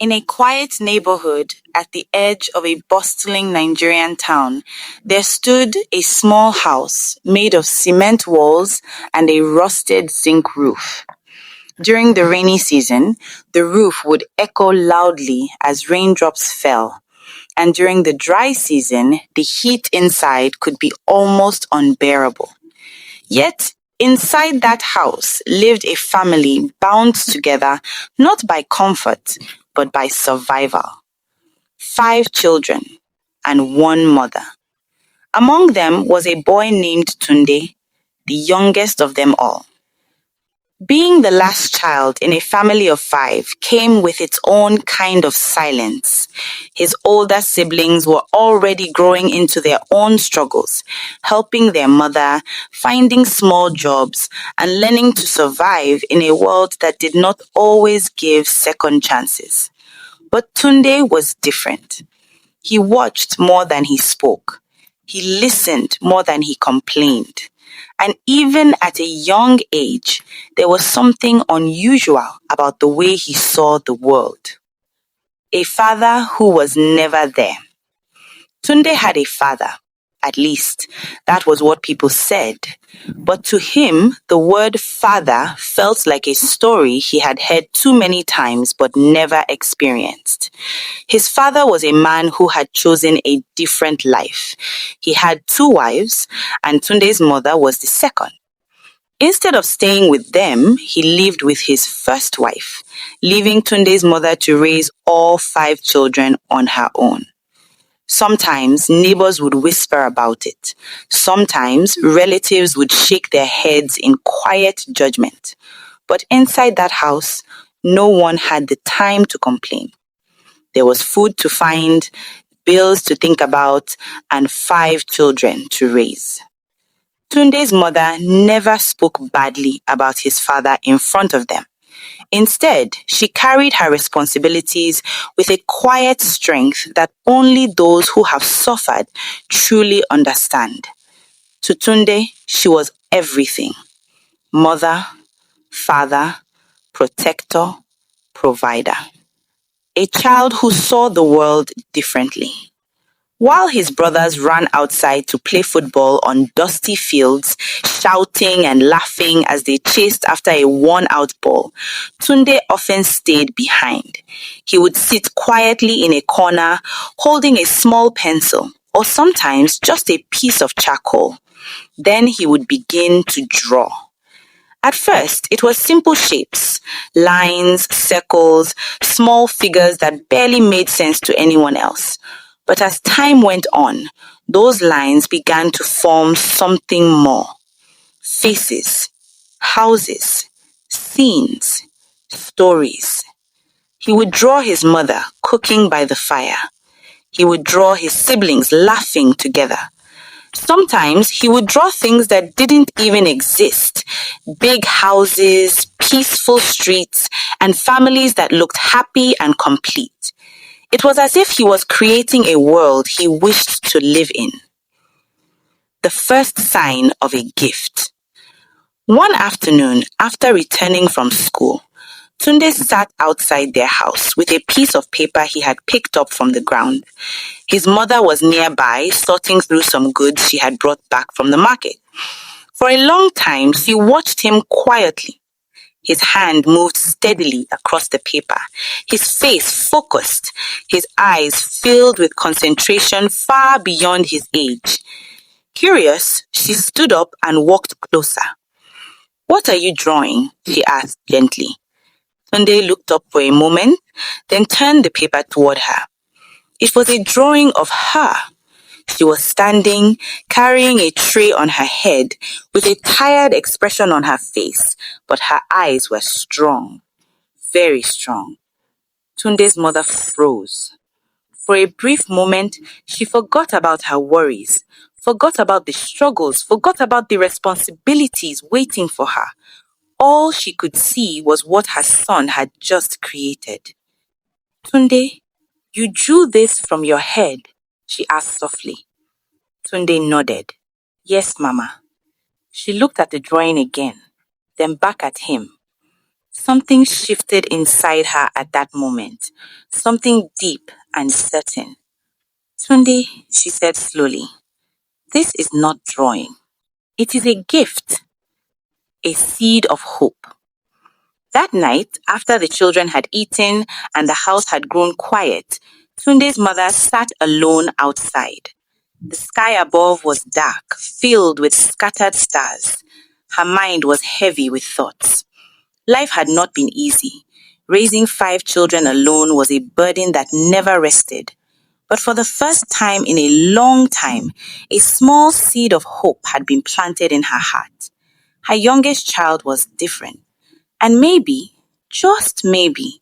In a quiet neighborhood at the edge of a bustling Nigerian town, there stood a small house made of cement walls and a rusted zinc roof. During the rainy season, the roof would echo loudly as raindrops fell, and during the dry season, the heat inside could be almost unbearable. Yet, inside that house lived a family bound together not by comfort, but by survival. 5 children and one mother. Among them was a boy named Tunde, the youngest of them all. Being the last child in a family of 5 came with its own kind of silence. His older siblings were already growing into their own struggles, helping their mother, finding small jobs, and learning to survive in a world that did not always give second chances. But Tunde was different. He watched more than he spoke. He listened more than he complained. And even at a young age, there was something unusual about the way he saw the world. A father who was never there. Tunde had a father. At least, that was what people said. But to him, the word father felt like a story he had heard too many times but never experienced. His father was a man who had chosen a different life. He had 2 wives, and Tunde's mother was the second. Instead of staying with them, he lived with his first wife, leaving Tunde's mother to raise all 5 children on her own. Sometimes neighbors would whisper about it. Sometimes relatives would shake their heads in quiet judgment. But inside that house, no one had the time to complain. There was food to find, bills to think about, and 5 children to raise. Tunde's mother never spoke badly about his father in front of them. Instead, she carried her responsibilities with a quiet strength that only those who have suffered truly understand. To Tunde, she was everything: mother, father, protector, provider. A child who saw the world differently. While his brothers ran outside to play football on dusty fields, shouting and laughing as they chased after a worn-out ball, Tunde often stayed behind. He would sit quietly in a corner, holding a small pencil, or sometimes just a piece of charcoal. Then he would begin to draw. At first, it was simple shapes, lines, circles, small figures that barely made sense to anyone else. But as time went on, those lines began to form something more. Faces, houses, scenes, stories. He would draw his mother cooking by the fire. He would draw his siblings laughing together. Sometimes he would draw things that didn't even exist: big houses, peaceful streets, and families that looked happy and complete. It was as if he was creating a world he wished to live in. The first sign of a gift. One afternoon, after returning from school, Tunde sat outside their house with a piece of paper he had picked up from the ground. His mother was nearby, sorting through some goods she had brought back from the market. For a long time, she watched him quietly. His hand moved steadily across the paper, his face focused, his eyes filled with concentration far beyond his age. Curious, she stood up and walked closer. "What are you drawing?" she asked gently. Tunde looked up for a moment, then turned the paper toward her. It was a drawing of her. She was standing, carrying a tray on her head, with a tired expression on her face, but her eyes were strong, very strong. Tunde's mother froze. For a brief moment, she forgot about her worries, forgot about the struggles, forgot about the responsibilities waiting for her. All she could see was what her son had just created. "Tunde, you drew this from your head?" she asked softly. Tunde nodded. "Yes, Mama." She looked at the drawing again, then back at him. Something shifted inside her at that moment, something deep and certain. Tunde, she said slowly, this is not drawing. It is a gift, a seed of hope. That night, after the children had eaten and the house had grown quiet, Tunde's mother sat alone outside. The sky above was dark, filled with scattered stars. Her mind was heavy with thoughts. Life had not been easy. Raising 5 children alone was a burden that never rested. But for the first time in a long time, a small seed of hope had been planted in her heart. Her youngest child was different. And maybe, just maybe,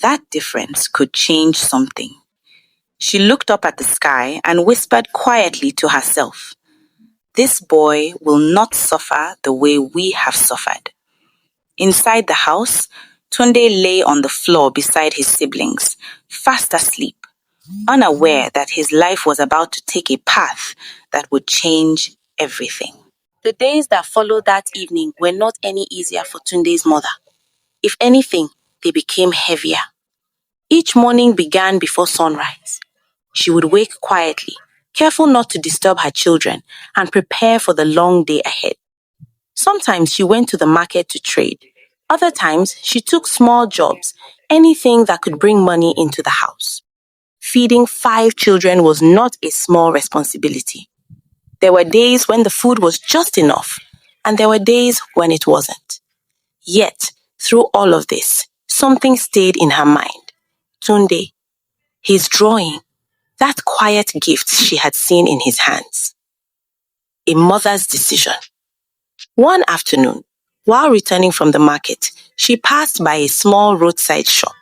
that difference could change something. She looked up at the sky and whispered quietly to herself, this boy will not suffer the way we have suffered. Inside the house, Tunde lay on the floor beside his siblings, fast asleep, unaware that his life was about to take a path that would change everything. The days that followed that evening were not any easier for Tunde's mother. If anything, they became heavier. Each morning began before sunrise. She would wake quietly, careful not to disturb her children, and prepare for the long day ahead. Sometimes she went to the market to trade. Other times, she took small jobs, anything that could bring money into the house. Feeding 5 children was not a small responsibility. There were days when the food was just enough, and there were days when it wasn't. Yet, through all of this, something stayed in her mind. Tunde, his drawing, that quiet gift she had seen in his hands. A mother's decision. One afternoon, while returning from the market, she passed by a small roadside shop.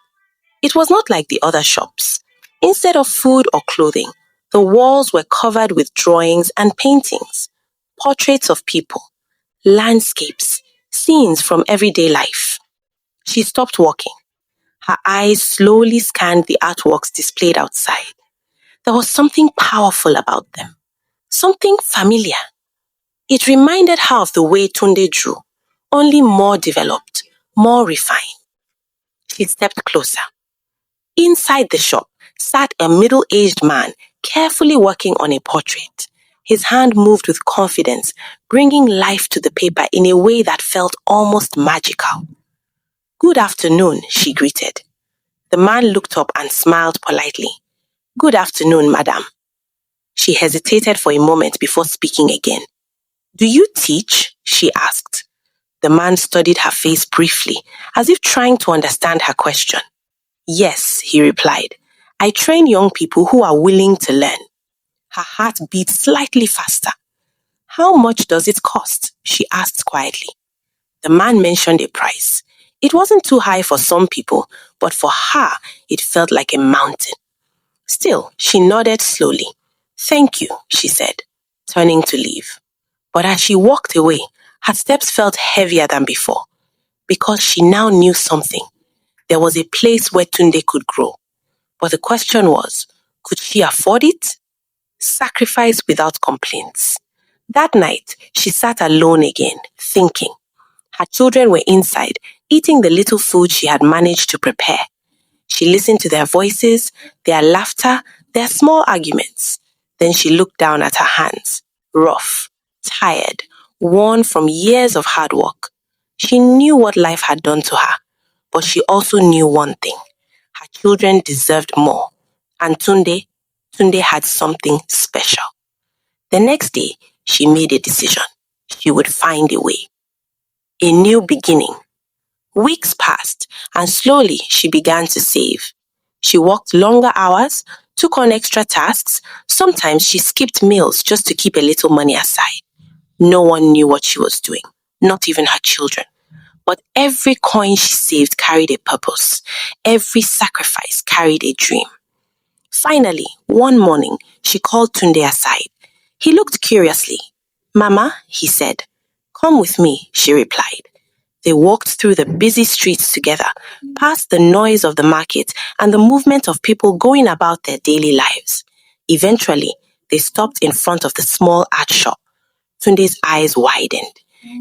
It was not like the other shops. Instead of food or clothing, the walls were covered with drawings and paintings, portraits of people, landscapes, scenes from everyday life. She stopped walking. Her eyes slowly scanned the artworks displayed outside. There was something powerful about them, something familiar. It reminded her of the way Tunde drew, only more developed, more refined. She stepped closer. Inside the shop sat a middle-aged man, carefully working on a portrait. His hand moved with confidence, bringing life to the paper in a way that felt almost magical. Good afternoon, she greeted. The man looked up and smiled politely. Good afternoon, madam. She hesitated for a moment before speaking again. Do you teach? She asked. The man studied her face briefly, as if trying to understand her question. Yes, he replied. I train young people who are willing to learn. Her heart beat slightly faster. How much does it cost? She asked quietly. The man mentioned a price. It wasn't too high for some people, but for her, it felt like a mountain. Still, she nodded slowly. Thank you, she said, turning to leave. But as she walked away, her steps felt heavier than before, because she now knew something. There was a place where Tunde could grow. But the question was, could she afford it? Sacrifice without complaints. That night, she sat alone again, thinking. Her children were inside, eating the little food she had managed to prepare. She listened to their voices, their laughter, their small arguments. Then she looked down at her hands, rough, tired, worn from years of hard work. She knew what life had done to her, but she also knew one thing. Her children deserved more. And Tunde had something special. The next day, she made a decision. She would find a way. A new beginning. Weeks passed, and slowly she began to save. She worked longer hours, took on extra tasks. Sometimes she skipped meals just to keep a little money aside. No one knew what she was doing, not even her children. But every coin she saved carried a purpose. Every sacrifice carried a dream. Finally, one morning, she called Tunde aside. He looked curiously. Mama, he said. Come with me, she replied. They walked through the busy streets together, past the noise of the market and the movement of people going about their daily lives. Eventually, they stopped in front of the small art shop. Tunde's eyes widened.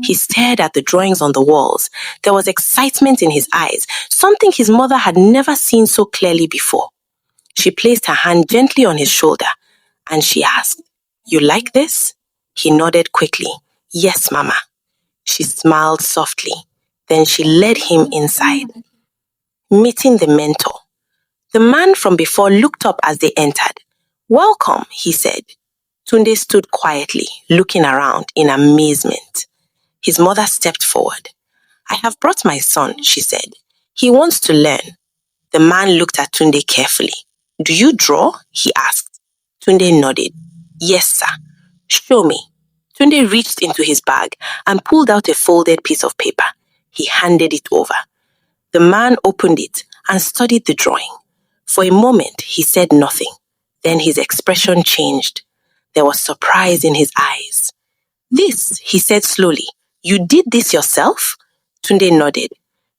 He stared at the drawings on the walls. There was excitement in his eyes, something his mother had never seen so clearly before. She placed her hand gently on his shoulder, and she asked, "You like this?" He nodded quickly. "Yes, Mama." She smiled softly. Then she led him inside. Meeting the mentor. The man from before looked up as they entered. "Welcome," he said. Tunde stood quietly, looking around in amazement. His mother stepped forward. "I have brought my son," she said. "He wants to learn." The man looked at Tunde carefully. "Do you draw?" he asked. Tunde nodded. "Yes, sir." "Show me." Tunde reached into his bag and pulled out a folded piece of paper. He handed it over. The man opened it and studied the drawing. For a moment, he said nothing. Then his expression changed. There was surprise in his eyes. "This," he said slowly. "You did this yourself?" Tunde nodded.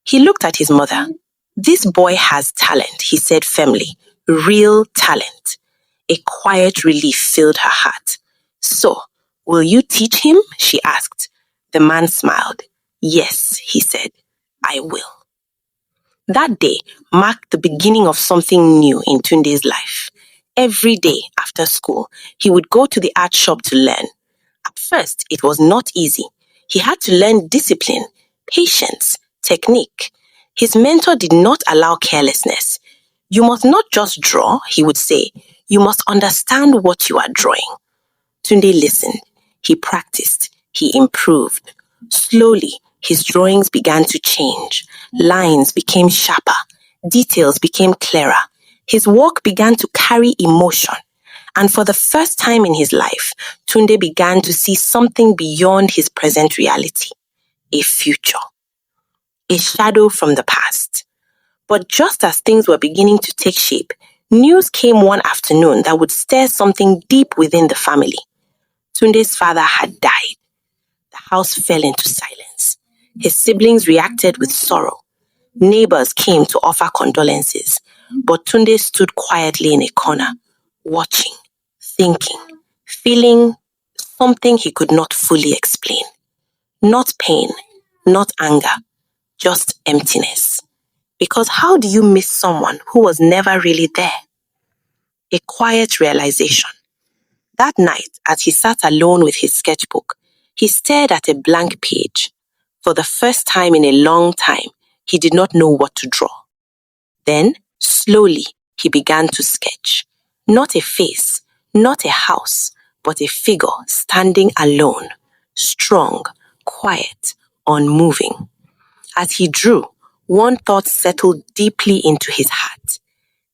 He looked at his mother. "This boy has talent," he said firmly. "Real talent." A quiet relief filled her heart. "So, will you teach him?" she asked. The man smiled. "Yes," he said, "I will." That day marked the beginning of something new in Tunde's life. Every day after school, he would go to the art shop to learn. At first, it was not easy. He had to learn discipline, patience, technique. His mentor did not allow carelessness. "You must not just draw," he would say. "You must understand what you are drawing." Tunde listened. He practiced. He improved. Slowly, his drawings began to change. Lines became sharper. Details became clearer. His work began to carry emotion. And for the first time in his life, Tunde began to see something beyond his present reality. A future. A shadow from the past. But just as things were beginning to take shape, news came one afternoon that would stir something deep within the family. Tunde's father had died. The house fell into silence. His siblings reacted with sorrow. Neighbors came to offer condolences, but Tunde stood quietly in a corner, watching, thinking, feeling something he could not fully explain. Not pain, not anger, just emptiness. Because how do you miss someone who was never really there? A quiet realization. That night, as he sat alone with his sketchbook, he stared at a blank page. For the first time in a long time, he did not know what to draw. Then, slowly, he began to sketch. Not a face, not a house, but a figure standing alone, strong, quiet, unmoving. As he drew, one thought settled deeply into his heart.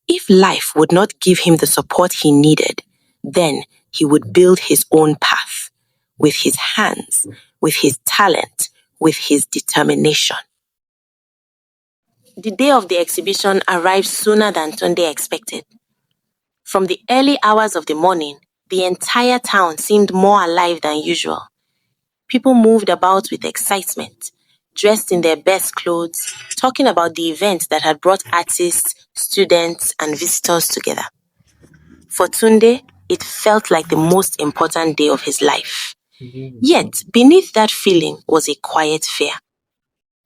If life would not give him the support he needed, then he would build his own path with his hands, with his talent, with his determination. The day of the exhibition arrived sooner than Tunde expected. From the early hours of the morning, the entire town seemed more alive than usual. People moved about with excitement, dressed in their best clothes, talking about the event that had brought artists, students, and visitors together. For Tunde, it felt like the most important day of his life. Yet, beneath that feeling was a quiet fear,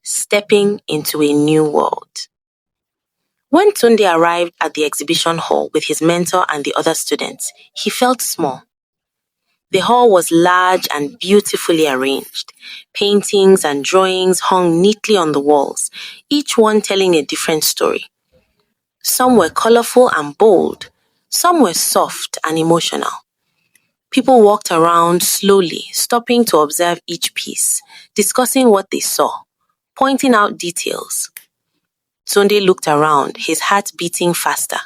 stepping into a new world. When Tunde arrived at the exhibition hall with his mentor and the other students, he felt small. The hall was large and beautifully arranged. Paintings and drawings hung neatly on the walls, each one telling a different story. Some were colorful and bold. Some were soft and emotional. People walked around slowly, stopping to observe each piece, discussing what they saw, pointing out details. Tunde looked around, his heart beating faster.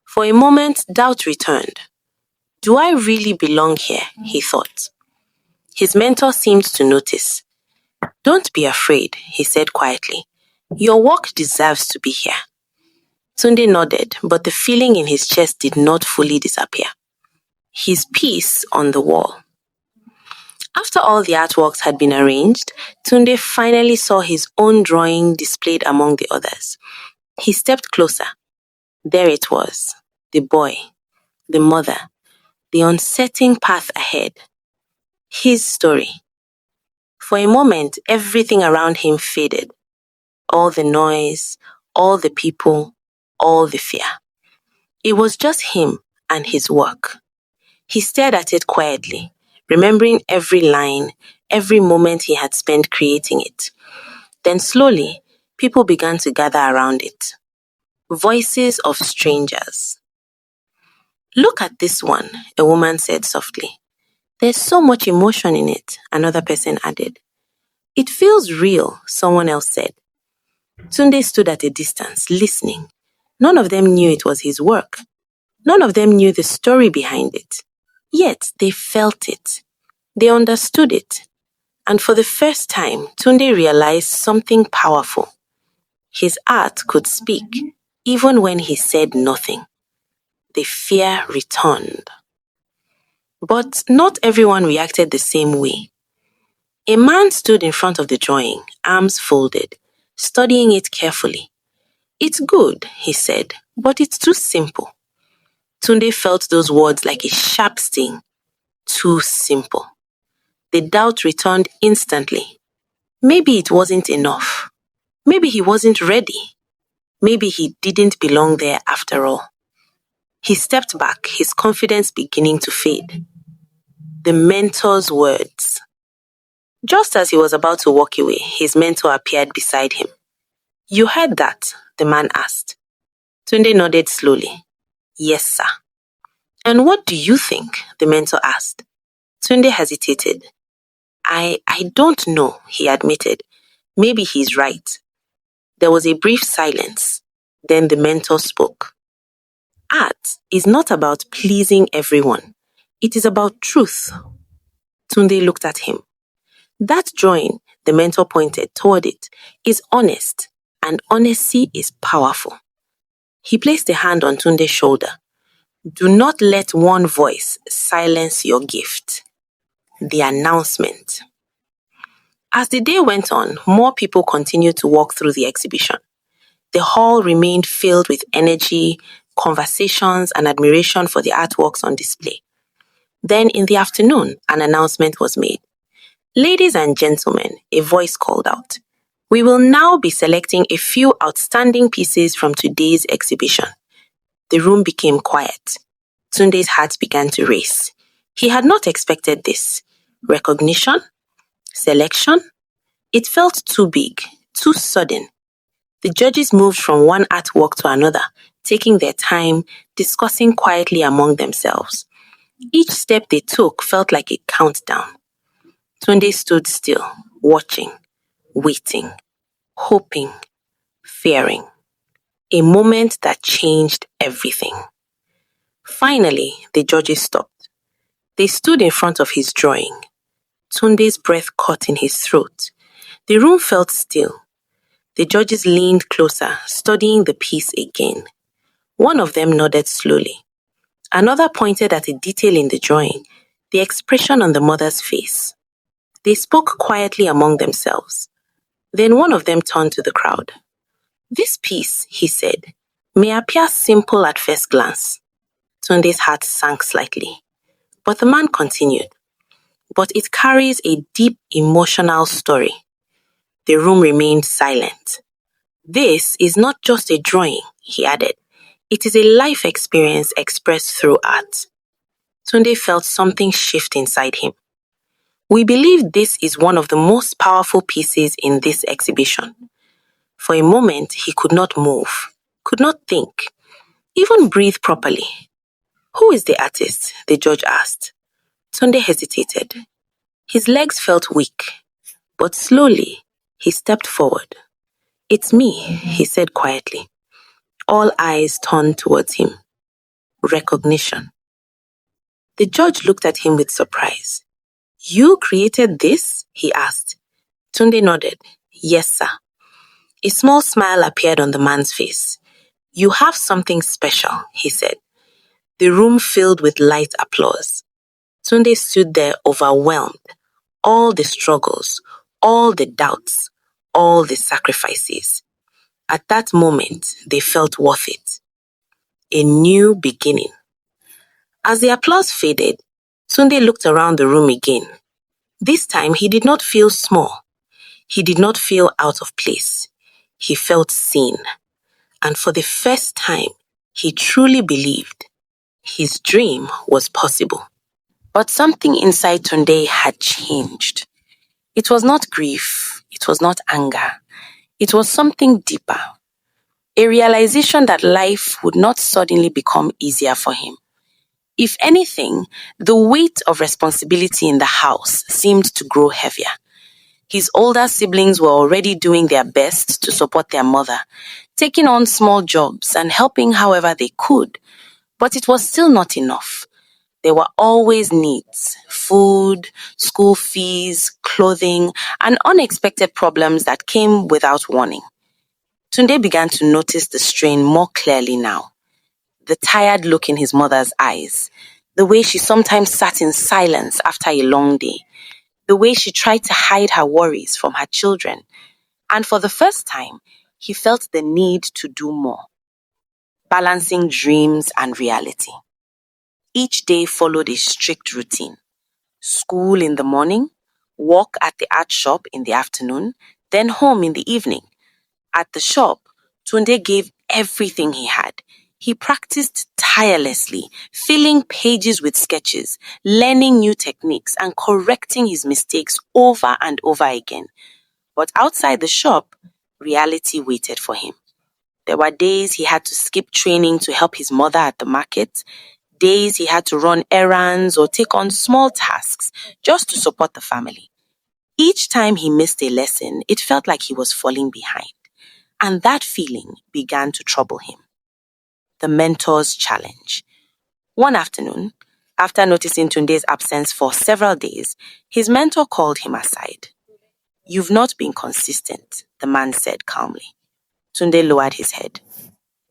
For a moment, doubt returned. Do I really belong here? He thought. His mentor seemed to notice. Don't be afraid, he said quietly. Your work deserves to be here. Tunde nodded, but the feeling in his chest did not fully disappear. His piece on the wall. After all the artworks had been arranged, Tunde finally saw his own drawing displayed among the others. He stepped closer. There it was, the boy, the mother, the uncertain path ahead. His story. For a moment, everything around him faded. All the noise, all the people, all the fear. It was just him and his work. He stared at it quietly, remembering every line, every moment he had spent creating it. Then slowly, people began to gather around it. Voices of strangers. "Look at this one," a woman said softly. "There's so much emotion in it," another person added. "It feels real," someone else said. Tunde stood at a distance, listening. None of them knew it was his work. None of them knew the story behind it. Yet they felt it. They understood it. And for the first time, Tunde realized something powerful. His art could speak, even when he said nothing. The fear returned. But not everyone reacted the same way. A man stood in front of the drawing, arms folded, studying it carefully. "It's good," he said, "but it's too simple." Tunde felt those words like a sharp sting. Too simple. The doubt returned instantly. Maybe it wasn't enough. Maybe he wasn't ready. Maybe he didn't belong there after all. He stepped back, his confidence beginning to fade. The mentor's words. Just as he was about to walk away, his mentor appeared beside him. "You heard that?" the man asked. Tunde nodded slowly. "Yes, sir." "And what do you think?" the mentor asked. Tunde hesitated. I don't know," he admitted. "Maybe he's right." There was a brief silence. Then the mentor spoke. "Art is not about pleasing everyone. It is about truth." Tunde looked at him. "That drawing," the mentor pointed toward it, "is honest, and honesty is powerful." He placed a hand on Tunde's shoulder. "Do not let one voice silence your gift." The announcement. As the day went on, more people continued to walk through the exhibition. The hall remained filled with energy, conversations, and admiration for the artworks on display. Then in the afternoon, an announcement was made. "Ladies and gentlemen," a voice called out, "we will now be selecting a few outstanding pieces from today's exhibition." The room became quiet. Tunde's heart began to race. He had not expected this. Recognition? Selection? It felt too big, too sudden. The judges moved from one artwork to another, taking their time, discussing quietly among themselves. Each step they took felt like a countdown. Tunde stood still, watching, waiting, hoping, fearing. A moment that changed everything. Finally, the judges stopped. They stood in front of his drawing. Tunde's breath caught in his throat. The room felt still. The judges leaned closer, studying the piece again. One of them nodded slowly. Another pointed at a detail in the drawing, the expression on the mother's face. They spoke quietly among themselves. Then one of them turned to the crowd. "This piece," he said, "may appear simple at first glance." Tunde's heart sank slightly. But the man continued. "But it carries a deep emotional story." The room remained silent. "This is not just a drawing," he added. "It is a life experience expressed through art." Tunde felt something shift inside him. "We believe this is one of the most powerful pieces in this exhibition." For a moment, he could not move, could not think, even breathe properly. "Who is the artist?" the judge asked. Tunde hesitated. His legs felt weak, but slowly he stepped forward. "It's me," he said quietly. All eyes turned towards him. Recognition. The judge looked at him with surprise. "You created this?" he asked. Tunde nodded. "Yes, sir." A small smile appeared on the man's face. "You have something special," he said. The room filled with light applause. Tunde stood there overwhelmed. All the struggles, all the doubts, all the sacrifices. At that moment, they felt worth it. A new beginning. As the applause faded, Tunde looked around the room again. This time, he did not feel small. He did not feel out of place. He felt seen. And for the first time, he truly believed his dream was possible. But something inside Tunde had changed. It was not grief. It was not anger. It was something deeper. A realization that life would not suddenly become easier for him. If anything, the weight of responsibility in the house seemed to grow heavier. His older siblings were already doing their best to support their mother, taking on small jobs and helping however they could. But it was still not enough. There were always needs: food, school fees, clothing, and unexpected problems that came without warning. Tunde began to notice the strain more clearly now. The tired look in his mother's eyes, the way she sometimes sat in silence after a long day, the way she tried to hide her worries from her children. And for the first time, he felt the need to do more, balancing dreams and reality. Each day followed a strict routine: school in the morning, work at the art shop in the afternoon, then home in the evening. At the shop, Tunde gave everything he had. He practiced tirelessly, filling pages with sketches, learning new techniques, and correcting his mistakes over and over again. But outside the shop, reality waited for him. There were days he had to skip training to help his mother at the market, days he had to run errands or take on small tasks just to support the family. Each time he missed a lesson, it felt like he was falling behind. And that feeling began to trouble him. The mentor's challenge. One afternoon, after noticing Tunde's absence for several days, his mentor called him aside. "You've not been consistent," the man said calmly. Tunde lowered his head.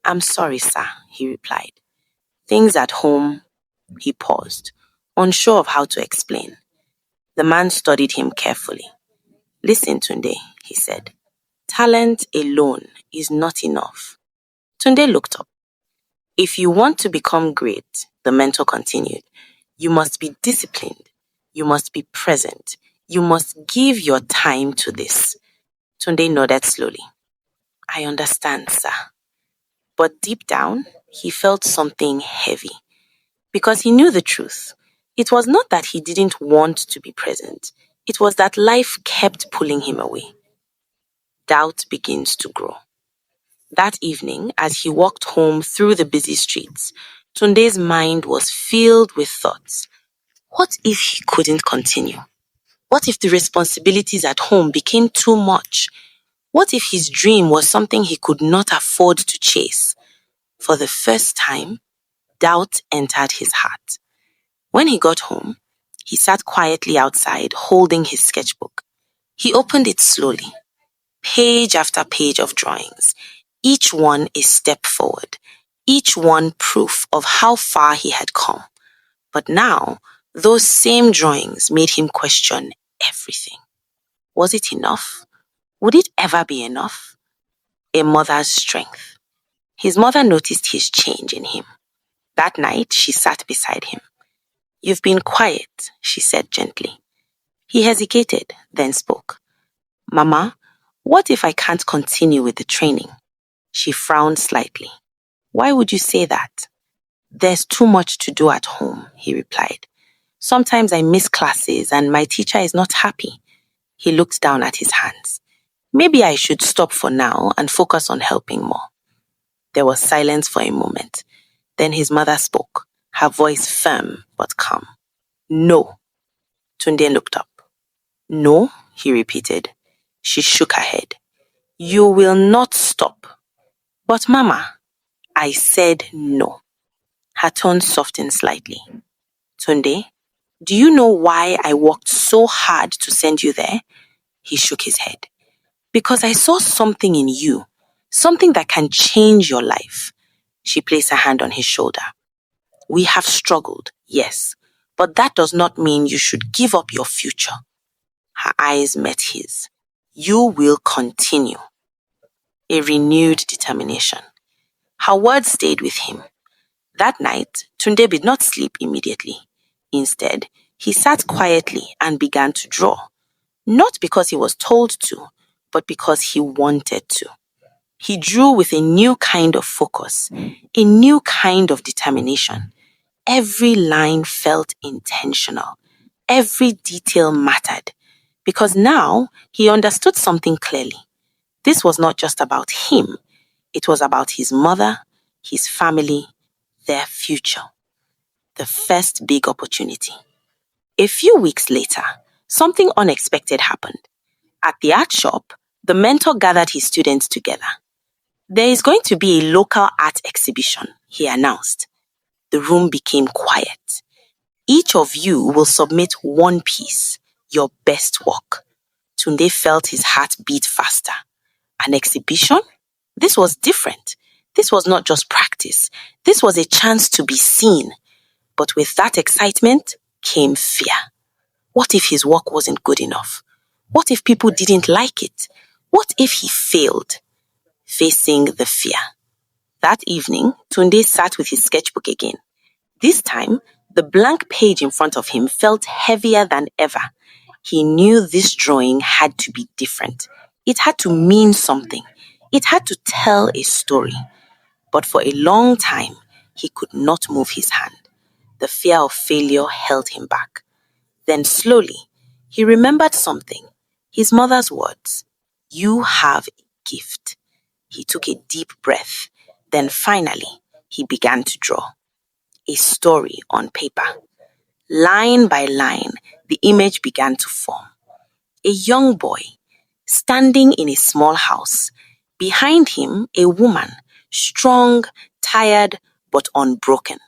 "I'm sorry, sir," he replied. "Things at home." He paused, unsure of how to explain. The man studied him carefully. "Listen, Tunde," he said. "Talent alone is not enough." Tunde looked up. "If you want to become great," the mentor continued, "you must be disciplined. You must be present. You must give your time to this." Tunde nodded slowly. "I understand, sir." But deep down, he felt something heavy. Because he knew the truth. It was not that he didn't want to be present. It was that life kept pulling him away. Doubt begins to grow. That evening, as he walked home through the busy streets, Tunde's mind was filled with thoughts. What if he couldn't continue? What if the responsibilities at home became too much? What if his dream was something he could not afford to chase? For the first time, doubt entered his heart. When he got home, he sat quietly outside, holding his sketchbook. He opened it slowly, page after page of drawings, each one a step forward, each one proof of how far he had come. But now, those same drawings made him question everything. Was it enough? Would it ever be enough? A mother's strength. His mother noticed his change in him. That night, she sat beside him. "You've been quiet," she said gently. He hesitated, then spoke. "Mama, what if I can't continue with the training?" She frowned slightly. "Why would you say that?" "There's too much to do at home," he replied. "Sometimes I miss classes and my teacher is not happy." He looked down at his hands. "Maybe I should stop for now and focus on helping more." There was silence for a moment. Then his mother spoke, her voice firm but calm. "No." Tunde looked up. "No," he repeated. She shook her head. "You will not stop." "But Mama," "I said no." Her tone softened slightly. "Tunde, do you know why I worked so hard to send you there?" He shook his head. "Because I saw something in you, something that can change your life." She placed her hand on his shoulder. "We have struggled, yes, but that does not mean you should give up your future." Her eyes met his. "You will continue." A renewed determination. Her words stayed with him. That night, Tunde did not sleep immediately. Instead, He sat quietly and began to draw, not because he was told to, but because he wanted to. He drew with a new kind of focus, a new kind of determination. Every line felt intentional. Every detail mattered. Because now he understood something clearly. This was not just about him, it was about his mother, his family, their future. The first big opportunity. A few weeks later, something unexpected happened. At the art shop, the mentor gathered his students together. There is going to be a local art exhibition, he announced. The room became quiet. Each of you will submit one piece, your best work. Tunde felt his heart beat faster. An exhibition? This was different. This was not just practice. This was a chance to be seen. But with that excitement came fear. What if his work wasn't good enough? What if people didn't like it? What if he failed? Facing the fear. That evening, Tunde sat with his sketchbook again. This time, the blank page in front of him felt heavier than ever. He knew this drawing had to be different. It had to mean something. It had to tell a story. But for a long time, he could not move his hand. The fear of failure held him back. Then slowly, he remembered something. His mother's words, "You have a gift." He took a deep breath. Then finally, he began to draw. A story on paper. Line by line, the image began to form. A young boy, standing in a small house. Behind him, a woman, strong, tired, but unbroken.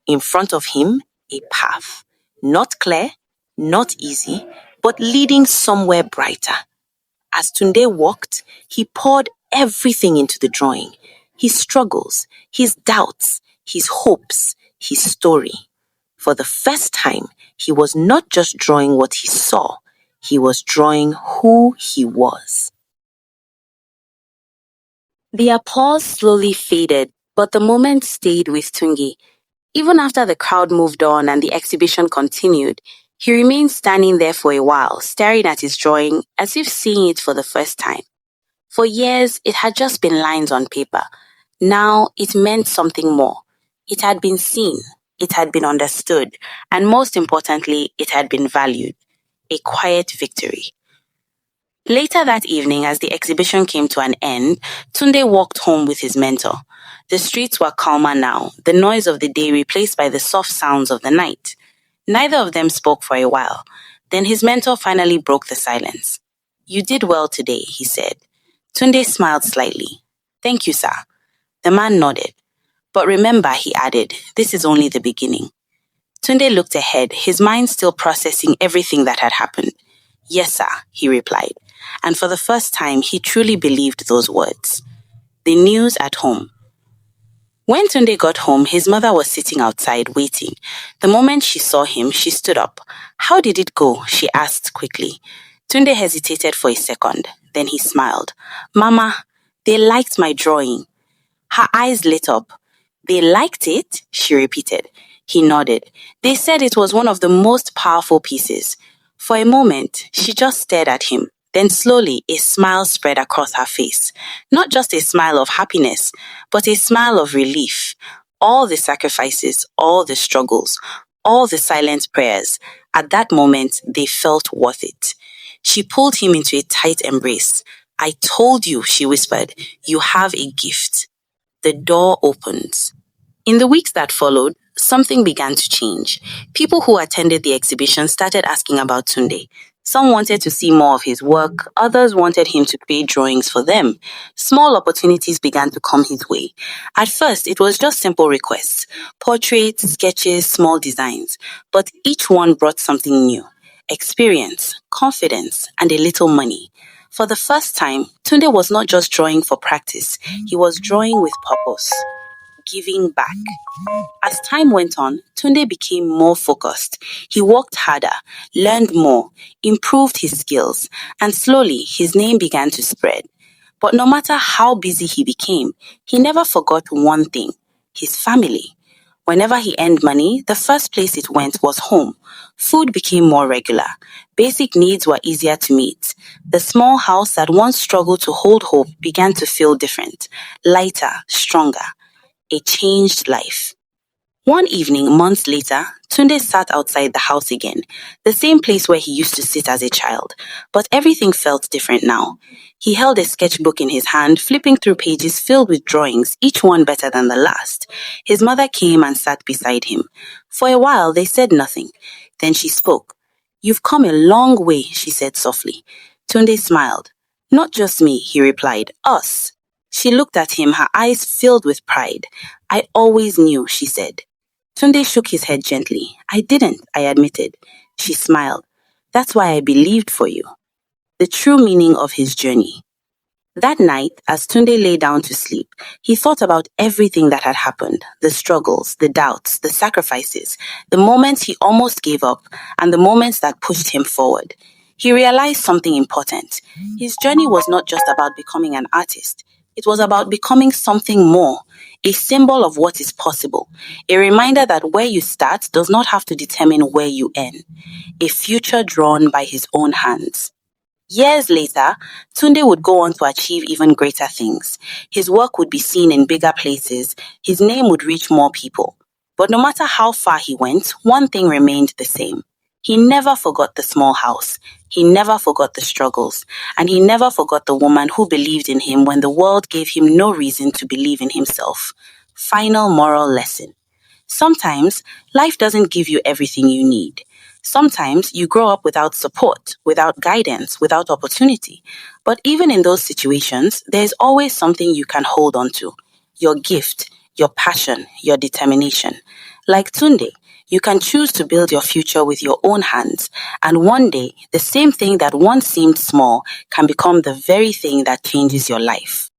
In front of him, a path. Not clear, not easy, but leading somewhere brighter. As Tunde walked, he poured everything into the drawing. His struggles, his doubts, his hopes, his story. For the first time, he was not just drawing what he saw, he was drawing who he was. The applause slowly faded, but the moment stayed with Tungi. Even after the crowd moved on and the exhibition continued, he remained standing there for a while, staring at his drawing as if seeing it for the first time. For years, it had just been lines on paper. Now, it meant something more. It had been seen, it had been understood, and most importantly, it had been valued. A quiet victory. Later that evening, as the exhibition came to an end, Tunde walked home with his mentor. The streets were calmer now, the noise of the day replaced by the soft sounds of the night. Neither of them spoke for a while. Then his mentor finally broke the silence. "You did well today," he said. Tunde smiled slightly. "Thank you, sir." The man nodded. "But remember," he added, "this is only the beginning." Tunde looked ahead, his mind still processing everything that had happened. "Yes, sir," he replied. And for the first time, he truly believed those words. The news at home. When Tunde got home, his mother was sitting outside waiting. The moment she saw him, she stood up. "How did it go?" she asked quickly. Tunde hesitated for a second. Then he smiled. "Mama, they liked my drawing." Her eyes lit up. "They liked it?" she repeated. He nodded. "They said it was one of the most powerful pieces." For a moment, she just stared at him. Then slowly, a smile spread across her face. Not just a smile of happiness, but a smile of relief. All the sacrifices, all the struggles, all the silent prayers, at that moment, they felt worth it. She pulled him into a tight embrace. "I told you," she whispered, "you have a gift." The door opens. In the weeks that followed, something began to change. People who attended the exhibition started asking about Tunde. Some wanted to see more of his work, others wanted him to create drawings for them. Small opportunities began to come his way. At first, it was just simple requests, portraits, sketches, small designs, but each one brought something new. Experience, confidence, and a little money. For the first time, Tunde was not just drawing for practice, he was drawing with purpose. Giving back. As time went on, Tunde became more focused. He worked harder, learned more, improved his skills, and slowly his name began to spread. But no matter how busy he became, he never forgot one thing: his family. Whenever he earned money, the first place it went was home. Food became more regular. Basic needs were easier to meet. The small house that once struggled to hold hope began to feel different, lighter, stronger. A changed life. One evening, months later, Tunde sat outside the house again, the same place where he used to sit as a child. But everything felt different now. He held a sketchbook in his hand, flipping through pages filled with drawings, each one better than the last. His mother came and sat beside him. For a while, they said nothing. Then she spoke. "You've come a long way," she said softly. Tunde smiled. "Not just me," he replied. "Us." She looked at him, her eyes filled with pride. "I always knew," she said. Tunde shook his head gently. "I didn't," I admitted. She smiled. "That's why I believed for you." The true meaning of his journey. That night, as Tunde lay down to sleep, he thought about everything that had happened, the struggles, the doubts, the sacrifices, the moments he almost gave up, and the moments that pushed him forward. He realized something important. His journey was not just about becoming an artist. It was about becoming something more, a symbol of what is possible, a reminder that where you start does not have to determine where you end, a future drawn by his own hands. Years later, Tunde would go on to achieve even greater things. His work would be seen in bigger places, his name would reach more people. But no matter how far he went, one thing remained the same. He never forgot the small house. He never forgot the struggles. And he never forgot the woman who believed in him when the world gave him no reason to believe in himself. Final moral lesson. Sometimes, life doesn't give you everything you need. Sometimes you grow up without support, without guidance, without opportunity. But even in those situations, there's always something you can hold on to. Your gift, your passion, your determination. Like Tunde, you can choose to build your future with your own hands. And one day, the same thing that once seemed small can become the very thing that changes your life.